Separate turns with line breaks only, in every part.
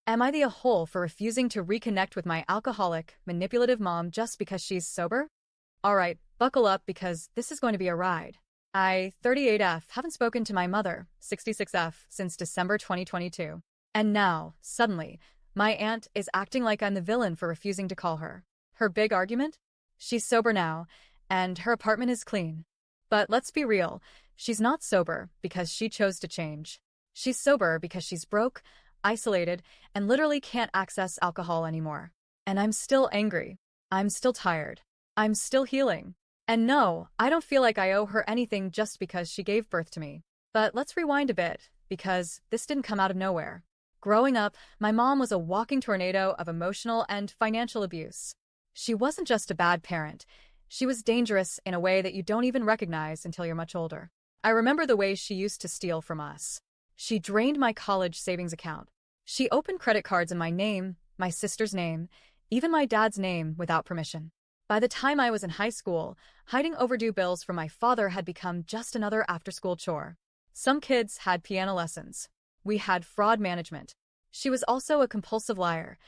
Am I the a-hole for refusing to reconnect with my alcoholic, manipulative mom just because she's sober? Alright, buckle up because this is going to be a ride. I, 38F, haven't spoken to my mother, 66F, since December 2022. And now, suddenly, my aunt is acting like I'm the villain for refusing to call her. Her big argument? She's sober now, and her apartment is clean. But let's be real, she's not sober because she chose to change. She's sober because she's broke, isolated, and literally can't access alcohol anymore. And I'm still angry. I'm still tired. I'm still healing. And no, I don't feel like I owe her anything just because she gave birth to me. But let's rewind a bit, because this didn't come out of nowhere. Growing up, my mom was a walking tornado of emotional and financial abuse. She wasn't just a bad parent. She was dangerous in a way that you don't even recognize until you're much older. I remember the way she used to steal from us. She drained my college savings account. She opened credit cards in my name, my sister's name, even my dad's name without permission. By the time I was in high school, hiding overdue bills from my father had become just another after-school chore. Some kids had piano lessons. We had fraud management. She was also a compulsive liar,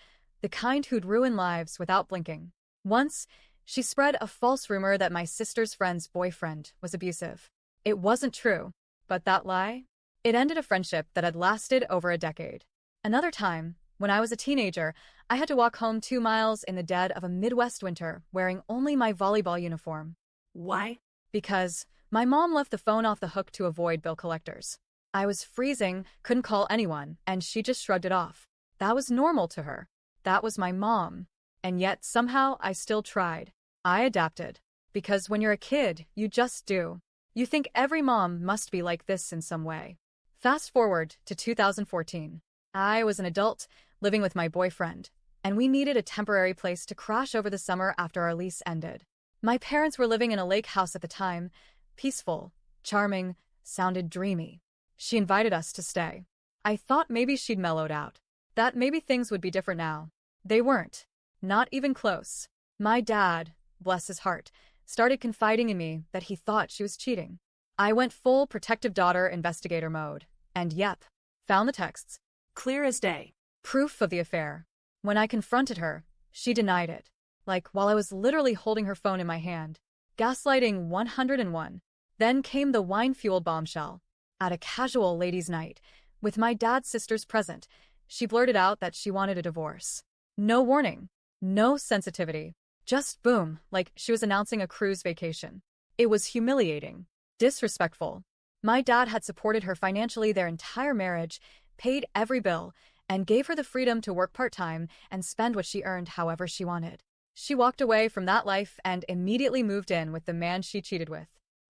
the kind who'd ruin lives without blinking. Once, she spread a false rumor that my sister's friend's boyfriend was abusive. It wasn't true, but that lie? It ended a friendship that had lasted over a decade. Another time, when I was a teenager, I had to walk home 2 miles in the dead of a Midwest winter wearing only my volleyball uniform.
Why?
Because my mom left the phone off the hook to avoid bill collectors. I was freezing, couldn't call anyone, and she just shrugged it off. That was normal to her. That was my mom. And yet, somehow, I still tried. I adapted. Because when you're a kid, you just do. You think every mom must be like this in some way. Fast forward to 2014. I was an adult, living with my boyfriend, and we needed a temporary place to crash over the summer after our lease ended. My parents were living in a lake house at the time, peaceful, charming, sounded dreamy. She invited us to stay. I thought maybe she'd mellowed out, that maybe things would be different now. They weren't. Not even close. My dad, bless his heart, started confiding in me that he thought she was cheating. I went full protective daughter investigator mode, and yep, found the texts.
Clear as day.
Proof of the affair. When I confronted her, she denied it. Like while I was literally holding her phone in my hand. Gaslighting 101. Then came the wine-fueled bombshell. At a casual ladies' night, with my dad's sisters present, she blurted out that she wanted a divorce. No warning. No sensitivity. Just boom, like she was announcing a cruise vacation. It was humiliating. Disrespectful. My dad had supported her financially their entire marriage, paid every bill, and gave her the freedom to work part-time and spend what she earned however she wanted. She walked away from that life and immediately moved in with the man she cheated with,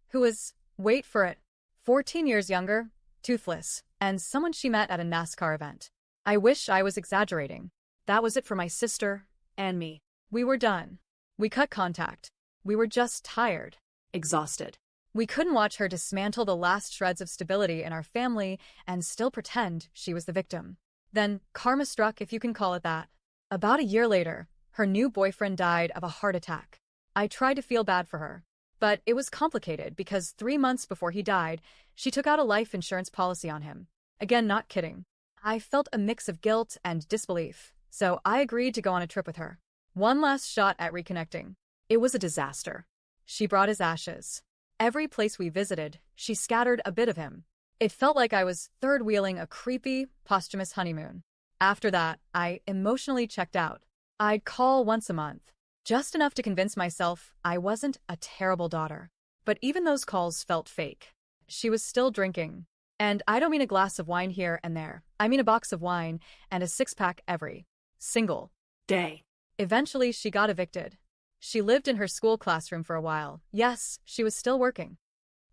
who was, wait for it, 14 years younger, toothless, and someone she met at a NASCAR event. I wish I was exaggerating. That was it for my sister and me. We were done. We cut contact. We were just tired.
Exhausted.
We couldn't watch her dismantle the last shreds of stability in our family and still pretend she was the victim. Then, karma struck, if you can call it that. About a year later, her new boyfriend died of a heart attack. I tried to feel bad for her. But it was complicated because 3 months before he died, she took out a life insurance policy on him. Again, not kidding. I felt a mix of guilt and disbelief, so I agreed to go on a trip with her. One last shot at reconnecting. It was a disaster. She brought his ashes. Every place we visited, she scattered a bit of him. It felt like I was third-wheeling a creepy, posthumous honeymoon. After that, I emotionally checked out. I'd call once a month, just enough to convince myself I wasn't a terrible daughter. But even those calls felt fake. She was still drinking. And I don't mean a glass of wine here and there. I mean a box of wine and a 6-pack every single
day.
Eventually, she got evicted. She lived in her school classroom for a while. Yes, she was still working.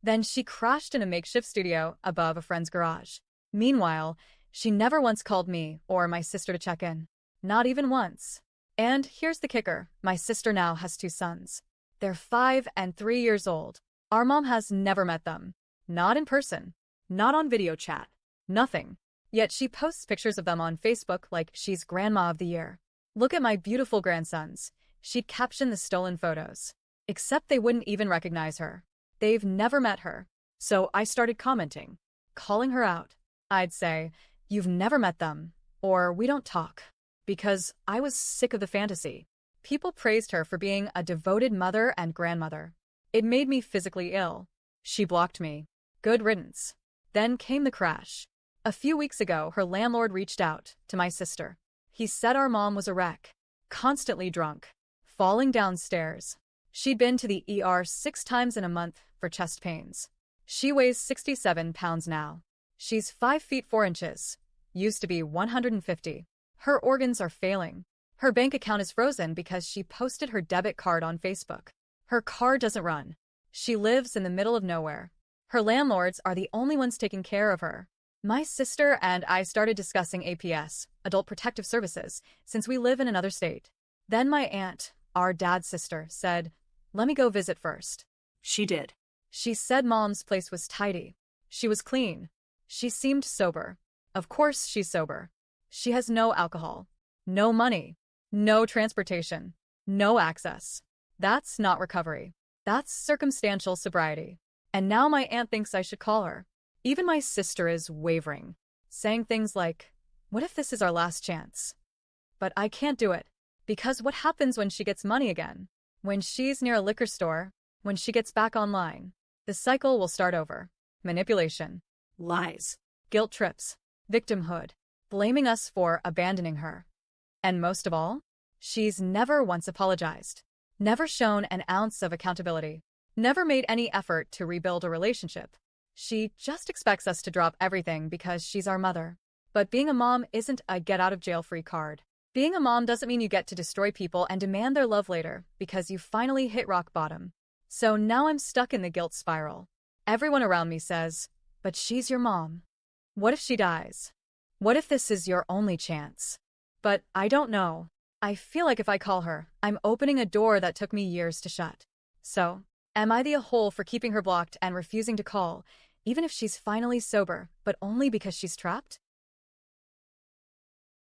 Then she crashed in a makeshift studio above a friend's garage. Meanwhile, she never once called me or my sister to check in. Not even once. And here's the kicker. My sister now has 2 sons. They're 5 and 3 years old. Our mom has never met them. Not in person. Not on video chat. Nothing. Yet she posts pictures of them on Facebook like she's Grandma of the Year. Look at my beautiful grandsons. She'd caption the stolen photos. Except they wouldn't even recognize her. They've never met her. So I started commenting, calling her out. I'd say, "You've never met them," or we don't talk. Because I was sick of the fantasy. People praised her for being a devoted mother and grandmother. It made me physically ill. She blocked me. Good riddance. Then came the crash. A few weeks ago, her landlord reached out to my sister. He said our mom was a wreck, constantly drunk, falling downstairs. She'd been to the ER 6 times in a month for chest pains. She weighs 67 pounds now. She's 5 feet 4 inches. Used to be 150. Her organs are failing. Her bank account is frozen because she posted her debit card on Facebook. Her car doesn't run. She lives in the middle of nowhere. Her landlords are the only ones taking care of her. My sister and I started discussing APS, Adult Protective Services, since we live in another state. Then my aunt, our dad's sister, said, "Let me go visit first."
She did.
She said mom's place was tidy. She was clean. She seemed sober. Of course she's sober. She has no alcohol, no money, no transportation, no access. That's not recovery. That's circumstantial sobriety. And now my aunt thinks I should call her. Even my sister is wavering, saying things like, "What if this is our last chance?" But I can't do it, because what happens when she gets money again? When she's near a liquor store, when she gets back online, the cycle will start over. Manipulation,
Lies.
guilt trips, victimhood, blaming us for abandoning her. And most of all, she's never once apologized, never shown an ounce of accountability, never made any effort to rebuild a relationship. She just expects us to drop everything because she's our mother. But being a mom isn't a get-out-of-jail-free card. Being a mom doesn't mean you get to destroy people and demand their love later because you finally hit rock bottom. So now I'm stuck in the guilt spiral. Everyone around me says, "But she's your mom. What if she dies? What if this is your only chance?" But I don't know. I feel like if I call her, I'm opening a door that took me years to shut. So, am I the a-hole for keeping her blocked and refusing to call, even if she's finally sober, but only because she's trapped?